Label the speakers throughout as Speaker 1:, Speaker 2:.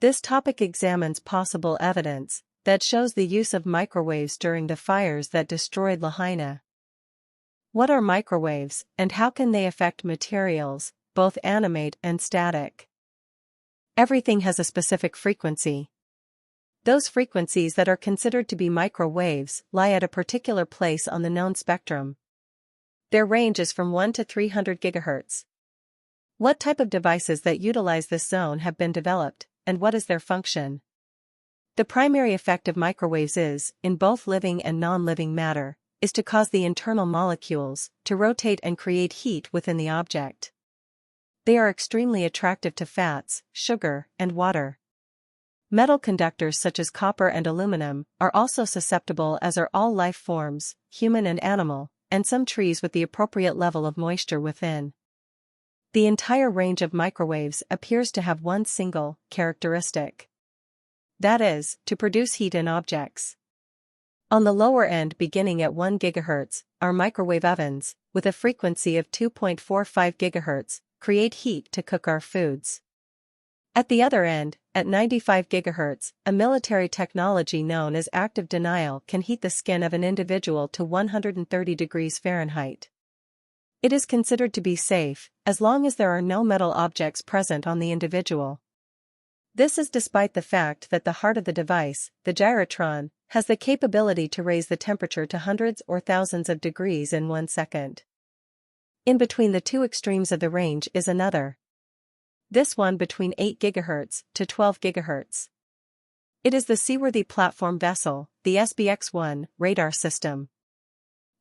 Speaker 1: This topic examines possible evidence that shows the use of microwaves during the fires that destroyed Lahaina. What are microwaves, and how can they affect materials, both animate and static? Everything has a specific frequency. Those frequencies that are considered to be microwaves lie at a particular place on the known spectrum. Their range is from 1 to 300 GHz. What type of devices that utilize this zone have been developed, and what is their function? The primary effect of microwaves is, in both living and non-living matter, is to cause the internal molecules to rotate and create heat within the object. They are extremely attractive to fats, sugar, and water. Metal conductors such as copper and aluminum are also susceptible, as are all life forms, human and animal, and some trees with the appropriate level of moisture within. The entire range of microwaves appears to have one single characteristic. That is, to produce heat in objects. On the lower end, beginning at 1 GHz, are microwave ovens, with a frequency of 2.45 GHz, create heat to cook our foods. At the other end, at 95 GHz, a military technology known as active denial can heat the skin of an individual to 130 degrees Fahrenheit. It is considered to be safe, as long as there are no metal objects present on the individual. This is despite the fact that the heart of the device, the gyrotron, has the capability to raise the temperature to hundreds or thousands of degrees in 1 second. In between the two extremes of the range is another. This one between 8 GHz to 12 GHz. It is the seaworthy platform vessel, the SBX-1 radar system.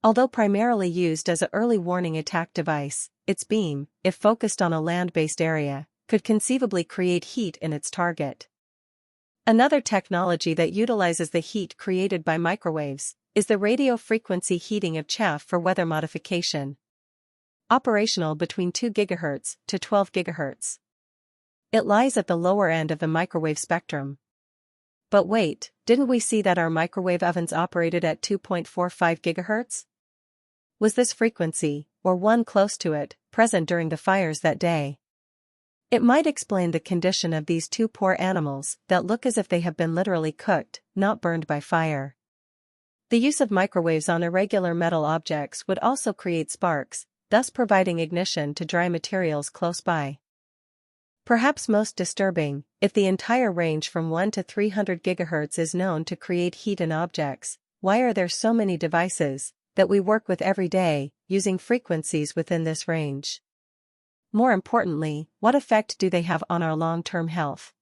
Speaker 1: Although primarily used as an early warning attack device, its beam, if focused on a land-based area, could conceivably create heat in its target. Another technology that utilizes the heat created by microwaves is the radio frequency heating of chaff for weather modification. Operational between 2 GHz to 12 GHz. It lies at the lower end of the microwave spectrum. But wait, didn't we see that our microwave ovens operated at 2.45 GHz? Was this frequency, or one close to it, present during the fires that day? It might explain the condition of these two poor animals that look as if they have been literally cooked, not burned by fire. The use of microwaves on irregular metal objects would also create sparks, thus providing ignition to dry materials close by. Perhaps most disturbing, if the entire range from 1 to 300 GHz is known to create heat in objects, why are there so many devices that we work with every day using frequencies within this range? More importantly, what effect do they have on our long-term health?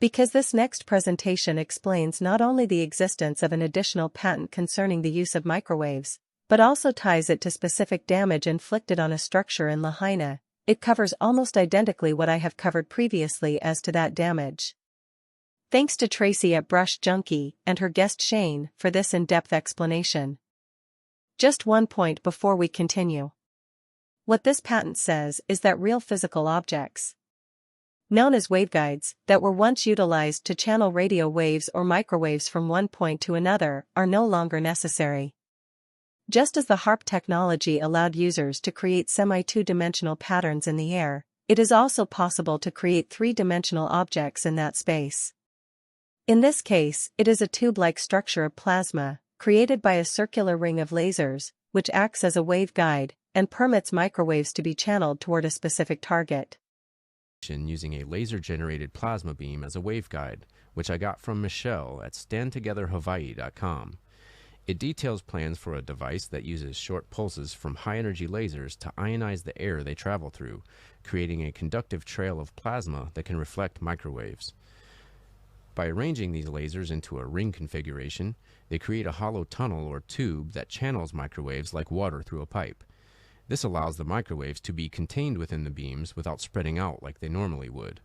Speaker 1: Because this next presentation explains not only the existence of an additional patent concerning the use of microwaves, but also ties it to specific damage inflicted on a structure in Lahaina. It covers almost identically what I have covered previously as to that damage. Thanks to Tracy at Brush Junkie and her guest Shane for this in-depth explanation. Just one point before we continue. What this patent says is that real physical objects, known as waveguides, that were once utilized to channel radio waves or microwaves from one point to another, are no longer necessary. Just as the HARP technology allowed users to create semi-two-dimensional patterns in the air, it is also possible to create three-dimensional objects in that space. In this case, it is a tube-like structure of plasma, created by a circular ring of lasers, which acts as a waveguide and permits microwaves to be channeled toward a specific target.
Speaker 2: Using a laser-generated plasma beam as a waveguide, which I got from Michelle at standtogetherhawaii.com. It details plans for a device that uses short pulses from high-energy lasers to ionize the air they travel through, creating a conductive trail of plasma that can reflect microwaves. By arranging these lasers into a ring configuration, they create a hollow tunnel or tube that channels microwaves like water through a pipe. This allows the microwaves to be contained within the beams without spreading out like they normally would.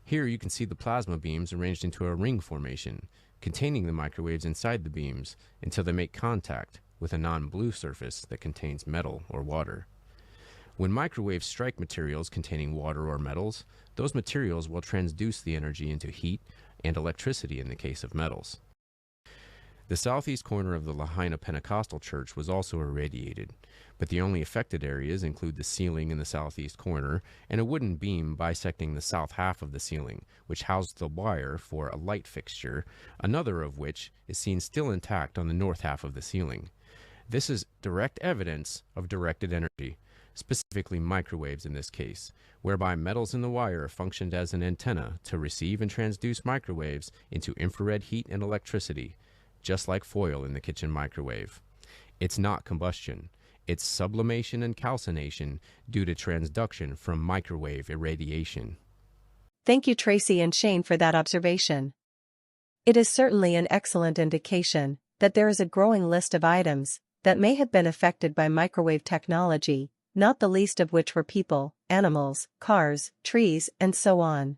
Speaker 2: Here you can see the plasma beams arranged into a ring formation, containing the microwaves inside the beams until they make contact with a non-blue surface that contains metal or water. When microwaves strike materials containing water or metals, those materials will transduce the energy into heat and electricity in the case of metals. The southeast corner of the Lahaina Pentecostal Church was also irradiated, but the only affected areas include the ceiling in the southeast corner and a wooden beam bisecting the south half of the ceiling, which housed the wire for a light fixture, another of which is seen still intact on the north half of the ceiling. This is direct evidence of directed energy, specifically microwaves in this case, whereby metals in the wire functioned as an antenna to receive and transduce microwaves into infrared heat and electricity, just like foil in the kitchen microwave. It's not combustion. It's sublimation and calcination due to transduction from microwave irradiation.
Speaker 1: Thank you, Tracy and Shane, for that observation. It is certainly an excellent indication that there is a growing list of items that may have been affected by microwave technology, not the least of which were people, animals, cars, trees, and so on.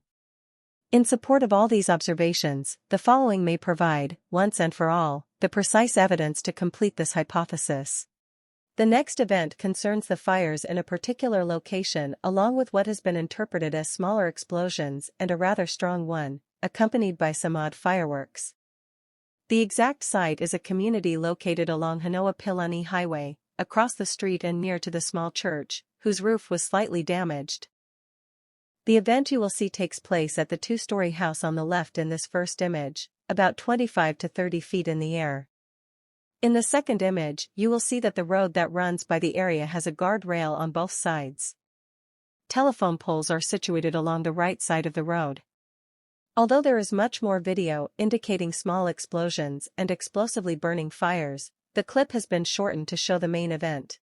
Speaker 1: In support of all these observations, the following may provide, once and for all, the precise evidence to complete this hypothesis. The next event concerns the fires in a particular location along with what has been interpreted as smaller explosions and a rather strong one, accompanied by some odd fireworks. The exact site is a community located along Hanoa-Pilani Highway, across the street and near to the small church, whose roof was slightly damaged. The event you will see takes place at the two-story house on the left in this first image, about 25 to 30 feet in the air. In the second image, you will see that the road that runs by the area has a guardrail on both sides. Telephone poles are situated along the right side of the road. Although there is much more video indicating small explosions and explosively burning fires, the clip has been shortened to show the main event.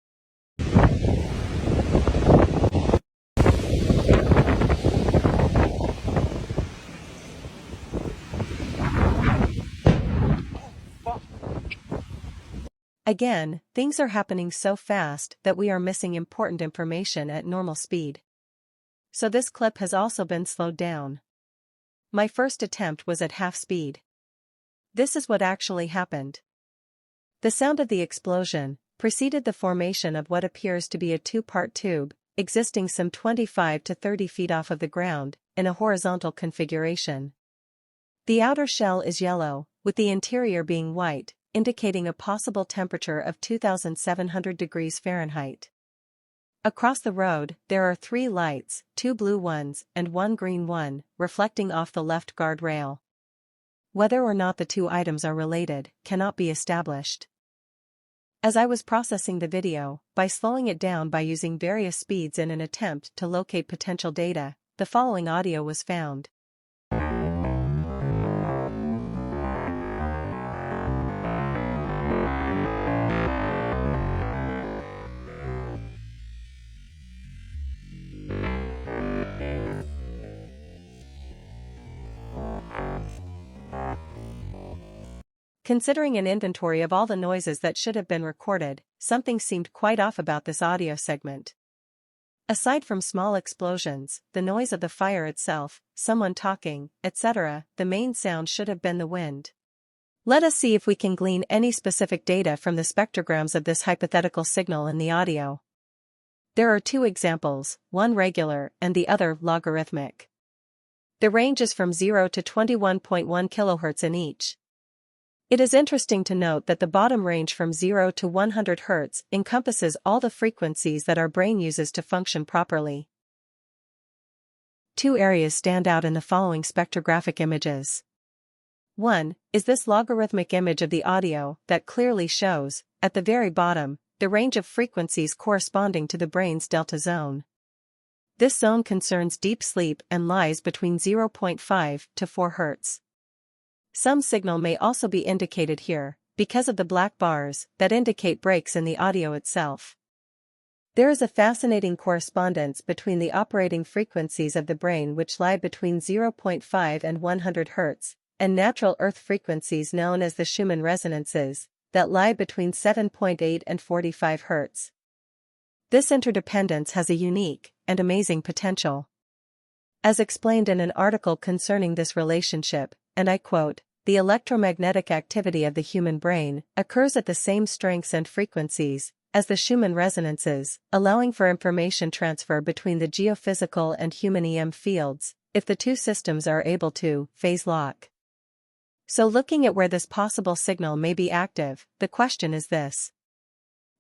Speaker 1: Again, things are happening so fast that we are missing important information at normal speed. So this clip has also been slowed down. My first attempt was at half speed. This is what actually happened. The sound of the explosion preceded the formation of what appears to be a two-part tube, existing some 25 to 30 feet off of the ground, in a horizontal configuration. The outer shell is yellow, with the interior being white, indicating a possible temperature of 2,700 degrees Fahrenheit. Across the road, there are 3 lights, 2 blue ones and 1 green one, reflecting off the left guardrail. Whether or not the two items are related cannot be established. As I was processing the video, by slowing it down by using various speeds in an attempt to locate potential data, the following audio was found. Considering an inventory of all the noises that should have been recorded, something seemed quite off about this audio segment. Aside from small explosions, the noise of the fire itself, someone talking, etc., the main sound should have been the wind. Let us see if we can glean any specific data from the spectrograms of this hypothetical signal in the audio. There are 2 examples, one regular and the other logarithmic. The range is from 0 to 21.1 kHz in each. It is interesting to note that the bottom range from 0 to 100 Hz encompasses all the frequencies that our brain uses to function properly. 2 areas stand out in the following spectrographic images. One is this logarithmic image of the audio that clearly shows, at the very bottom, the range of frequencies corresponding to the brain's delta zone. This zone concerns deep sleep and lies between 0.5 to 4 Hz. Some signal may also be indicated here, because of the black bars that indicate breaks in the audio itself. There is a fascinating correspondence between the operating frequencies of the brain which lie between 0.5 and 100 Hz, and natural Earth frequencies known as the Schumann resonances, that lie between 7.8 and 45 Hz. This interdependence has a unique and amazing potential. As explained in an article concerning this relationship, and I quote, "The electromagnetic activity of the human brain occurs at the same strengths and frequencies as the Schumann resonances, allowing for information transfer between the geophysical and human EM fields, if the two systems are able to phase lock." So looking at where this possible signal may be active, the question is this.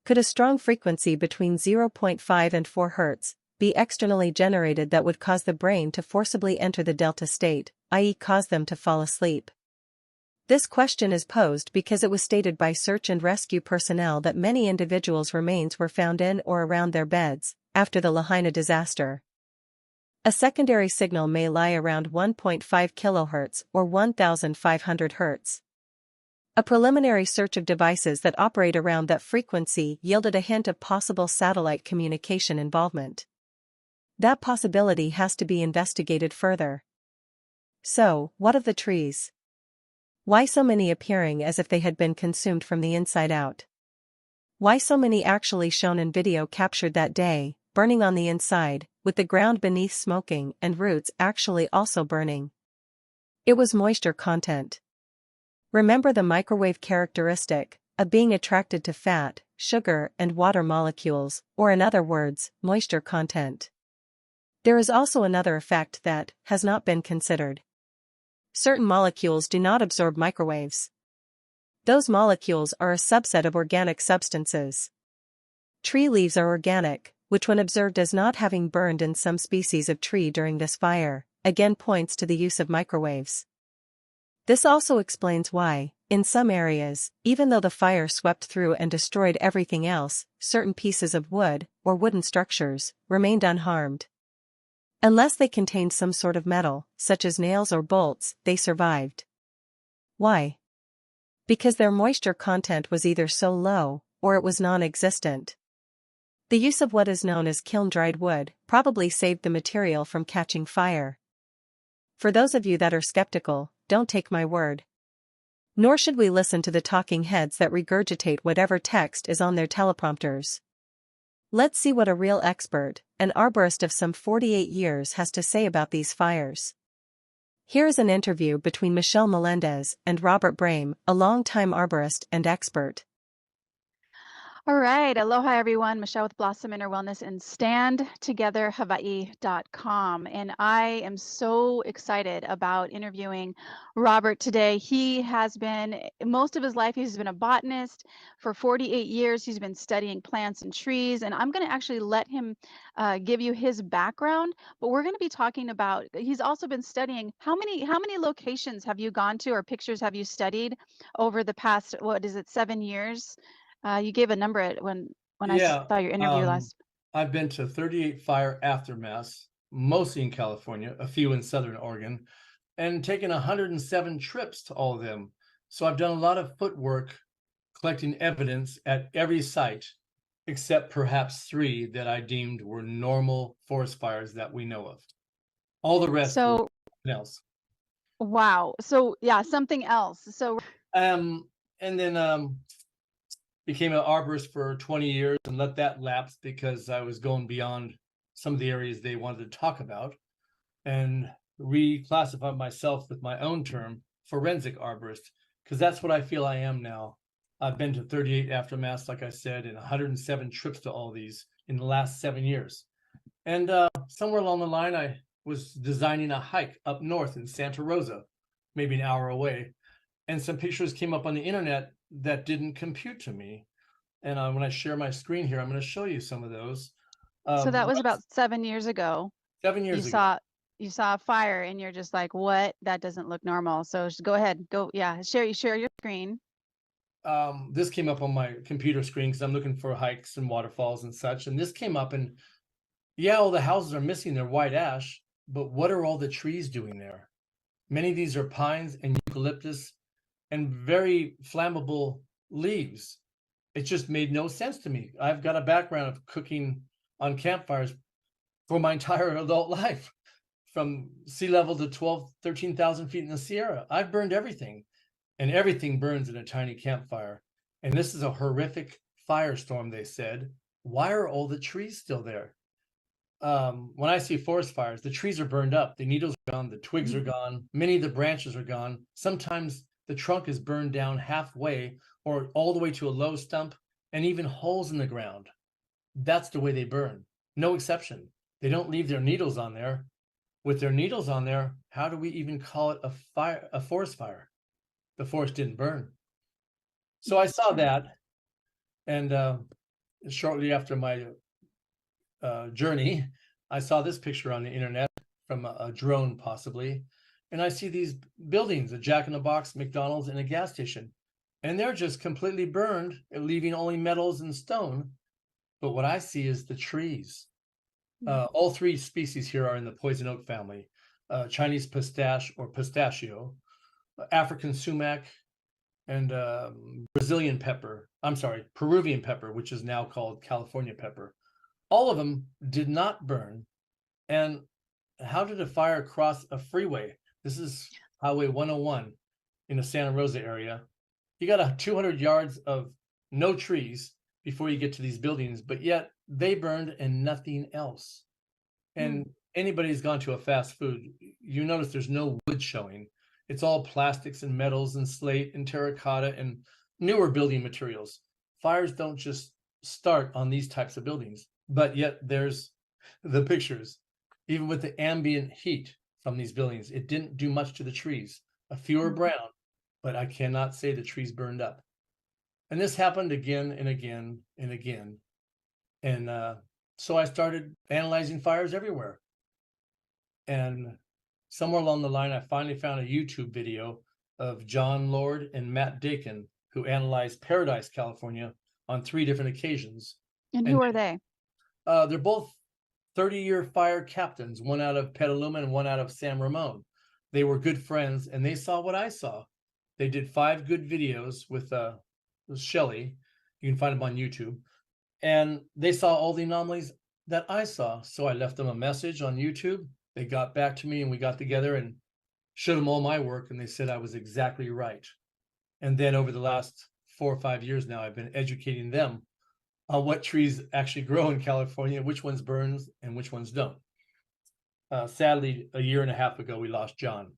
Speaker 1: Could a strong frequency between 0.5 and 4 Hz be externally generated that would cause the brain to forcibly enter the delta state, i.e. cause them to fall asleep? This question is posed because it was stated by search and rescue personnel that many individuals' remains were found in or around their beds after the Lahaina disaster. A secondary signal may lie around 1.5 kHz or 1500 Hz. A preliminary search of devices that operate around that frequency yielded a hint of possible satellite communication involvement. That possibility has to be investigated further. So, what of the trees? Why so many appearing as if they had been consumed from the inside out? Why so many actually shown in video captured that day, burning on the inside, with the ground beneath smoking and roots actually also burning? It was moisture content. Remember the microwave characteristic of being attracted to fat, sugar, and water molecules, or in other words, moisture content. There is also another effect that has not been considered. Certain molecules do not absorb microwaves. Those molecules are a subset of organic substances. Tree leaves are organic, which when observed as not having burned in some species of tree during this fire, again points to the use of microwaves. This also explains why, in some areas, even though the fire swept through and destroyed everything else, certain pieces of wood, or wooden structures, remained unharmed. Unless they contained some sort of metal, such as nails or bolts, they survived. Why? Because their moisture content was either so low, or it was non-existent. The use of what is known as kiln-dried wood probably saved the material from catching fire. For those of you that are skeptical, don't take my word. Nor should we listen to the talking heads that regurgitate whatever text is on their teleprompters. Let's see what a real expert, an arborist of some 48 years, has to say about these fires. Here is an interview between Michelle Melendez and Robert Brame, a longtime arborist and expert.
Speaker 3: All right. Aloha, everyone. Michelle with Blossom Inner Wellness and StandTogetherHawaii.com. And I am so excited about interviewing Robert today. He has been, most of his life, he's been a botanist. For 48 years, he's been studying plants and trees. And I'm going to actually let him give you his background. But we're going to be talking about, he's also been studying, how many locations have you gone to or pictures have you studied over the past, 7 years? You gave a number when I saw your interview last.
Speaker 4: I've been to 38 fire aftermaths, mostly in California, a few in Southern Oregon, and taken 107 trips to all of them. So I've done a lot of footwork collecting evidence at every site, except perhaps 3 that I deemed were normal forest fires that we know of. All the rest were something else.
Speaker 3: Wow. So yeah, something else. So
Speaker 4: and then became an arborist for 20 years and let that lapse because I was going beyond some of the areas they wanted to talk about, and reclassified myself with my own term, forensic arborist, because that's what I feel I am now. I've been to 38 aftermaths, like I said, and 107 trips to all these in the last 7 years. And somewhere along the line, I was designing a hike up north in Santa Rosa, maybe an hour away. And some pictures came up on the internet that didn't compute to me. And when I share my screen here, I'm going to show you some of those.
Speaker 3: So that was about 7 years ago.
Speaker 4: 7 years ago.
Speaker 3: You saw a fire and you're just like, what? That doesn't look normal. So just go ahead. Share your screen.
Speaker 4: This came up on my computer screen because I'm looking for hikes and waterfalls and such. And this came up, and yeah, all the houses are missing their white ash, but what are all the trees doing there? Many of these are pines and eucalyptus and very flammable leaves. It just made no sense to me. I've got a background of cooking on campfires for my entire adult life, from sea level to 13,000 feet in the Sierra. I've burned everything, and everything burns in a tiny campfire. And this is a horrific firestorm, they said. Why are all the trees still there? When I see forest fires, the trees are burned up. The needles are gone. The twigs are gone. Many of the branches are gone. Sometimes the trunk is burned down halfway or all the way to a low stump, and even holes in the ground. That's the way they burn. No exception. They don't leave their needles on there. With their needles on there, how do we even call it a forest fire? the forest didn't burn. So I saw that, and shortly after my journey, I saw this picture on the internet from a drone possibly, and I see these buildings, a Jack in the Box, McDonald's, and a gas station, and they're just completely burned, leaving only metals and stone. But what I see is the trees. All three species here are in the poison oak family: Chinese pistache or pistachio, African sumac, and Brazilian pepper. I'm sorry, Peruvian pepper, which is now called California pepper. All of them did not burn. And how did a fire cross a freeway? This is Highway 101 in the Santa Rosa area. You got 200 yards of no trees before you get to these buildings, but yet they burned and nothing else. And anybody who's gone to a fast food, you notice there's no wood showing. It's all plastics and metals and slate and terracotta and newer building materials. Fires don't just start on these types of buildings, but yet there's the pictures. Even with the ambient heat from these buildings, it didn't do much to the trees. A few are brown, but I cannot say the trees burned up. And this happened again and again and again. And so I started analyzing fires everywhere. And somewhere along the line, I finally found a YouTube video of John Lord and Matt Dakin, who analyzed Paradise, California on 3 different occasions.
Speaker 3: And who are they?
Speaker 4: They're both 30-year fire captains, one out of Petaluma and one out of San Ramon. They were good friends, and they saw what I saw. They did 5 good videos with Shelley. You can find them on YouTube. And they saw all the anomalies that I saw. So I left them a message on YouTube. They got back to me, and we got together and showed them all my work, and they said I was exactly right. And then over the last 4 or 5 years now, I've been educating them on what trees actually grow in California, which ones burns and which ones don't. Sadly, a year and a half ago, we lost John.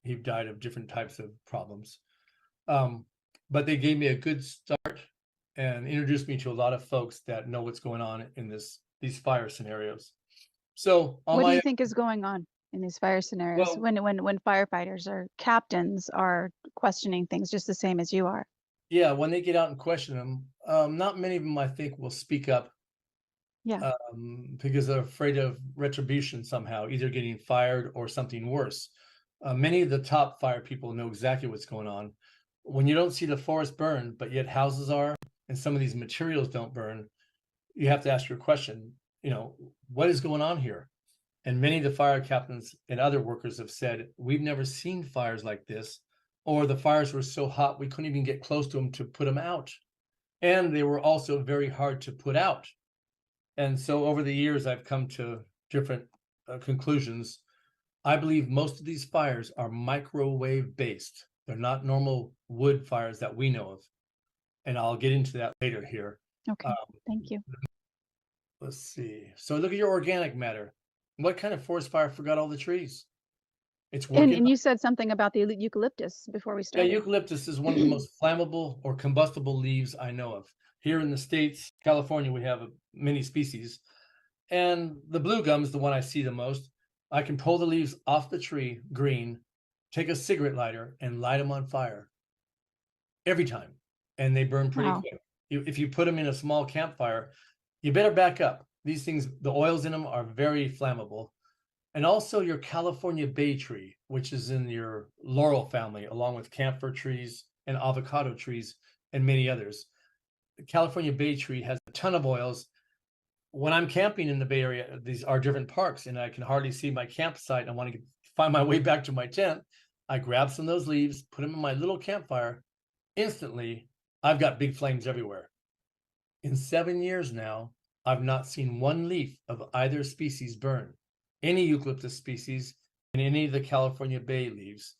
Speaker 4: He died of different types of problems. But they gave me a good start and introduced me to a lot of folks that know what's going on in these fire scenarios. So
Speaker 3: what do you think is going on in these fire scenarios when firefighters or captains are questioning things just the same as you are?
Speaker 4: Yeah, when they get out and question them, not many of them, I think, will speak up.
Speaker 3: Yeah.
Speaker 4: Because they're afraid of retribution somehow, either getting fired or something worse. Many of the top fire people know exactly what's going on. When you don't see the forest burn, but yet houses are, and some of these materials don't burn, you have to ask your question, what is going on here? And many of the fire captains and other workers have said, we've never seen fires like this, or the fires were so hot we couldn't even get close to them to put them out. And they were also very hard to put out. And so over the years, I've come to different conclusions. I believe most of these fires are microwave based. They're not normal wood fires that we know of. And I'll get into that later here.
Speaker 3: Okay, thank you.
Speaker 4: Let's see. So look at your organic matter. What kind of forest fire forgot all the trees? It's working.
Speaker 3: And you said something about the eucalyptus before we started.
Speaker 4: Yeah, eucalyptus is one of the most flammable or combustible leaves I know of. Here in the States, California, we have many species. And the blue gum is the one I see the most. I can pull the leaves off the tree, green, take a cigarette lighter and light them on fire every time. And they burn pretty quick. If you put them in a small campfire, you better back up. These things, the oils in them are very flammable. And also your California bay tree, which is in your laurel family, along with camphor trees and avocado trees and many others. The California bay tree has a ton of oils. When I'm camping in the Bay Area, these are different parks, and I can hardly see my campsite. I want to find my way back to my tent. I grab some of those leaves, put them in my little campfire. Instantly, I've got big flames everywhere. In 7 years now, I've not seen one leaf of either species burn. Any eucalyptus species and any of the California bay leaves,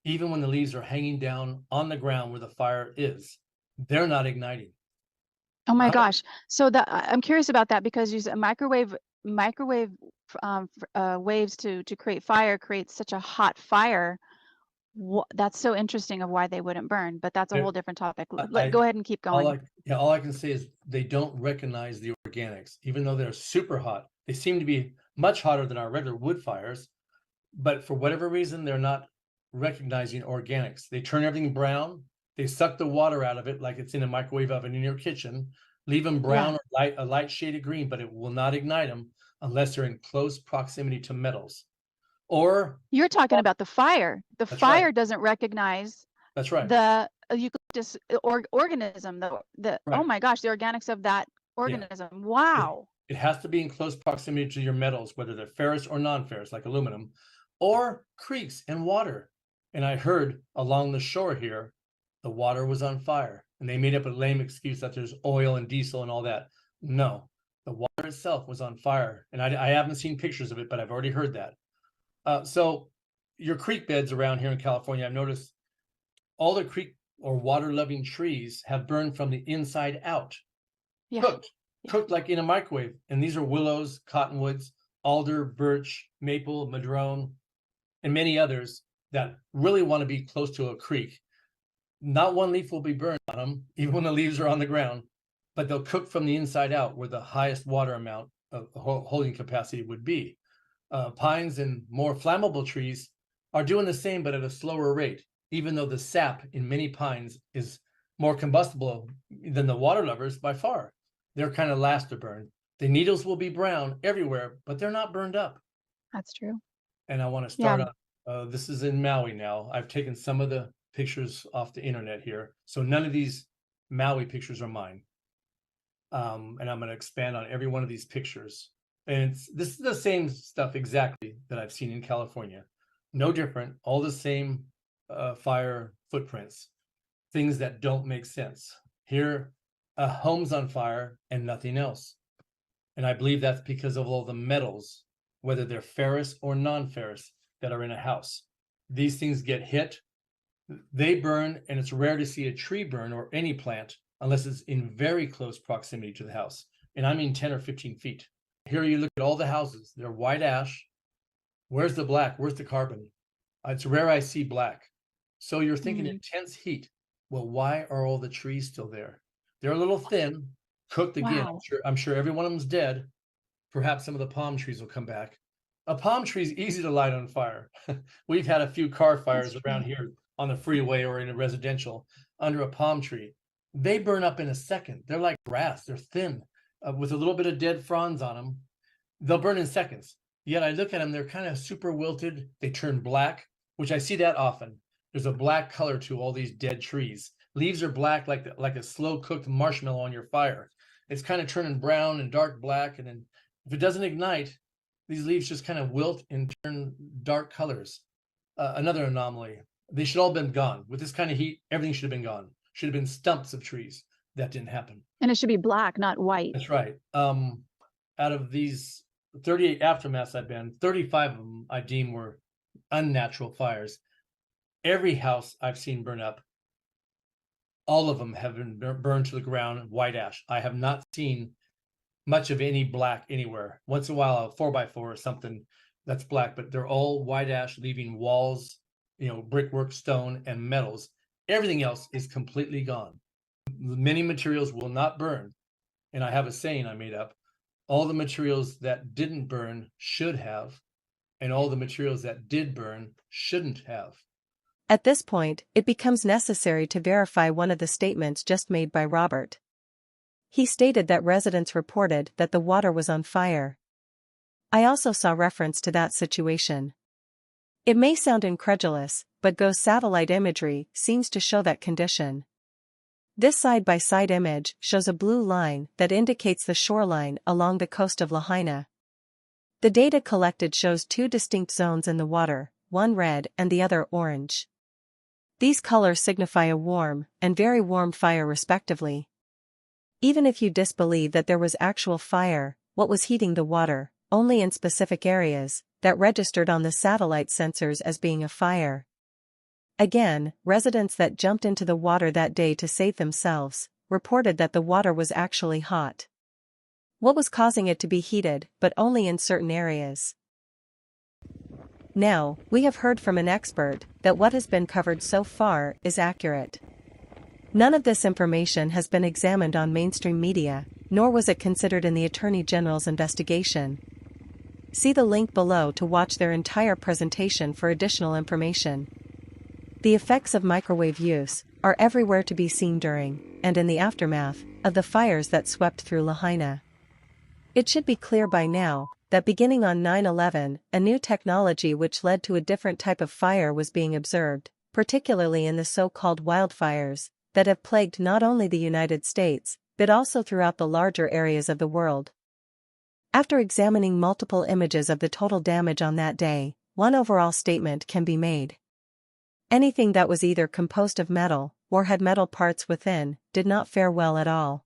Speaker 4: even when the leaves are hanging down on the ground where the fire is, they're not igniting.
Speaker 3: Oh my gosh. So I'm curious about that, because you said microwave waves to create fire creates such a hot fire. That's so interesting of why they wouldn't burn, but that's a whole different topic. Go ahead and keep going.
Speaker 4: All I can say is they don't recognize the organics, even though they're super hot. They seem to be much hotter than our regular wood fires, but for whatever reason, they're not recognizing organics. They turn everything brown. They suck the water out of it like it's in a microwave oven in your kitchen, leave them brown or a light shade of green, but it will not ignite them unless they're in close proximity to metals. Or
Speaker 3: you're talking about the fire. The fire
Speaker 4: right.
Speaker 3: doesn't recognize
Speaker 4: That's right.
Speaker 3: the eucalyptus organism. The
Speaker 4: Right.
Speaker 3: Oh my gosh, the organics of that organism. Yeah. Wow.
Speaker 4: It has to be in close proximity to your metals, whether they're ferrous or non-ferrous, like aluminum, or creeks and water. And I heard along the shore here, the water was on fire, and they made up a lame excuse that there's oil and diesel and all that. No, the water itself was on fire, and I haven't seen pictures of it, but I've already heard that. So your creek beds around here in California, I've noticed all the creek or water-loving trees have burned from the inside out, cooked like in a microwave. And these are willows, cottonwoods, alder, birch, maple, madrone, and many others that really want to be close to a creek. Not one leaf will be burned on them, even when the leaves are on the ground, but they'll cook from the inside out where the highest water amount of holding capacity would be. Pines and more flammable trees are doing the same, but at a slower rate, even though the sap in many pines is more combustible than the water lovers by far. They're kind of last to burn. The needles will be brown everywhere, but they're not burned up.
Speaker 3: That's true.
Speaker 4: And I want to start on, this is in Maui now. I've taken some of the pictures off the internet here. So none of these Maui pictures are mine. And I'm going to expand on every one of these pictures. And this is the same stuff exactly that I've seen in California. No different, all the same fire footprints, things that don't make sense. Here, a home's on fire and nothing else. And I believe that's because of all the metals, whether they're ferrous or non-ferrous, that are in a house. These things get hit, they burn, and it's rare to see a tree burn or any plant unless it's in very close proximity to the house. And I mean 10 or 15 feet. Here you look at all the houses, they're white ash. Where's the black? Where's the carbon? It's rare I see black. So you're thinking intense heat. Well, why are all the trees still there? They're a little thin, cooked again.
Speaker 3: Wow.
Speaker 4: I'm sure every one of them's dead. Perhaps some of the palm trees will come back. A palm tree is easy to light on fire. We've had a few car fires around here on the freeway or in a residential under a palm tree. They burn up in a second. They're like grass. They're thin with a little bit of dead fronds on them. They'll burn in seconds. Yet I look at them, they're kind of super wilted. They turn black, which I see that often. There's a black color to all these dead trees. Leaves are black like a slow cooked marshmallow on your fire. It's kind of turning brown and dark black. And then if it doesn't ignite, these leaves just kind of wilt and turn dark colors. Another anomaly. They should all have been gone. With this kind of heat, everything should have been gone. Should have been stumps of trees. That didn't happen.
Speaker 3: And it should be black, not white.
Speaker 4: That's right. Out of these 38 aftermaths I've been, 35 of them I deem were unnatural fires. Every house I've seen burn up, all of them have been burned to the ground, white ash. I have not seen much of any black anywhere. Once in a while, a 4x4 or something that's black, but they're all white ash, leaving walls, brickwork, stone, and metals. Everything else is completely gone. Many materials will not burn. And I have a saying I made up. All the materials that didn't burn should have, and all the materials that did burn shouldn't have.
Speaker 1: At this point, it becomes necessary to verify one of the statements just made by Robert. He stated that residents reported that the water was on fire. I also saw reference to that situation. It may sound incredulous, but GOES satellite imagery seems to show that condition. This side-by-side image shows a blue line that indicates the shoreline along the coast of Lahaina. The data collected shows two distinct zones in the water, one red and the other orange. These colors signify a warm and very warm fire respectively. Even if you disbelieve that there was actual fire, what was heating the water, only in specific areas, that registered on the satellite sensors as being a fire. Again, residents that jumped into the water that day to save themselves, reported that the water was actually hot. What was causing it to be heated, but only in certain areas? Now, we have heard from an expert that what has been covered so far is accurate. None of this information has been examined on mainstream media, nor was it considered in the Attorney General's investigation. See the link below to watch their entire presentation for additional information. The effects of microwave use are everywhere to be seen during, and in the aftermath, of the fires that swept through Lahaina. It should be clear by now that beginning on 9/11, a new technology which led to a different type of fire was being observed, particularly in the so-called wildfires that have plagued not only the United States, but also throughout the larger areas of the world. After examining multiple images of the total damage on that day, one overall statement can be made. Anything that was either composed of metal, or had metal parts within, did not fare well at all.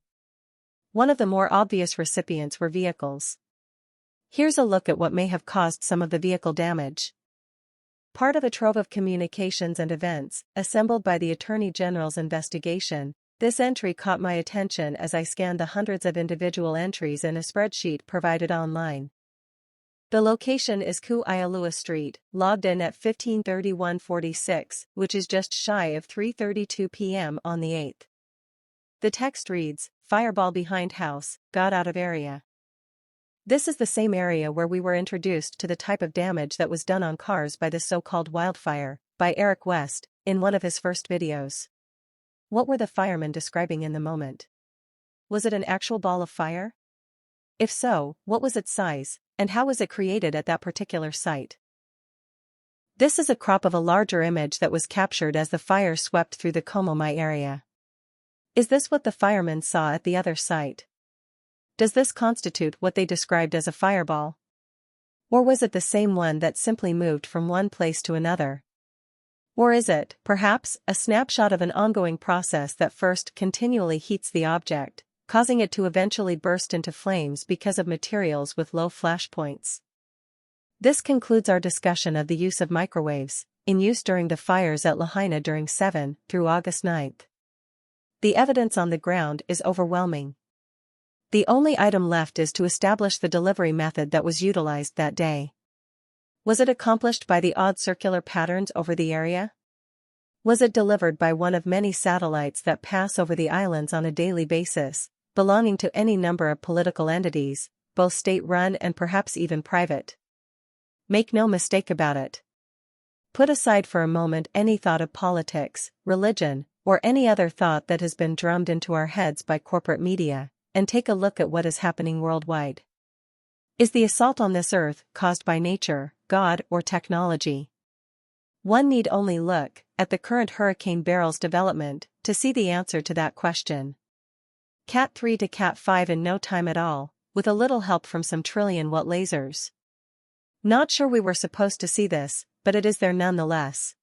Speaker 1: One of the more obvious recipients were vehicles. Here's a look at what may have caused some of the vehicle damage. Part of a trove of communications and events, assembled by the Attorney General's investigation, this entry caught my attention as I scanned the hundreds of individual entries in a spreadsheet provided online. The location is Ku'aialua Street, logged in at 15:31:46, which is just shy of 3:32 p.m. on the 8th. The text reads, "Fireball behind house, got out of area." This is the same area where we were introduced to the type of damage that was done on cars by the so-called wildfire, by Eric West, in one of his first videos. What were the firemen describing in the moment? Was it an actual ball of fire? If so, what was its size, and how was it created at that particular site? This is a crop of a larger image that was captured as the fire swept through the Komomai area. Is this what the firemen saw at the other site? Does this constitute what they described as a fireball? Or was it the same one that simply moved from one place to another? Or is it, perhaps, a snapshot of an ongoing process that first continually heats the object, causing it to eventually burst into flames because of materials with low flash points? This concludes our discussion of the use of microwaves, in use during the fires at Lahaina during 7 through August 9. The evidence on the ground is overwhelming. The only item left is to establish the delivery method that was utilized that day. Was it accomplished by the odd circular patterns over the area? Was it delivered by one of many satellites that pass over the islands on a daily basis, belonging to any number of political entities, both state-run and perhaps even private? Make no mistake about it. Put aside for a moment any thought of politics, religion, or any other thought that has been drummed into our heads by corporate media, and take a look at what is happening worldwide. Is the assault on this earth caused by nature, God, or technology? One need only look at the current Hurricane Beryl's development to see the answer to that question. Cat 3 to Cat 5 in no time at all, with a little help from some trillion-watt lasers. Not sure we were supposed to see this, but it is there nonetheless.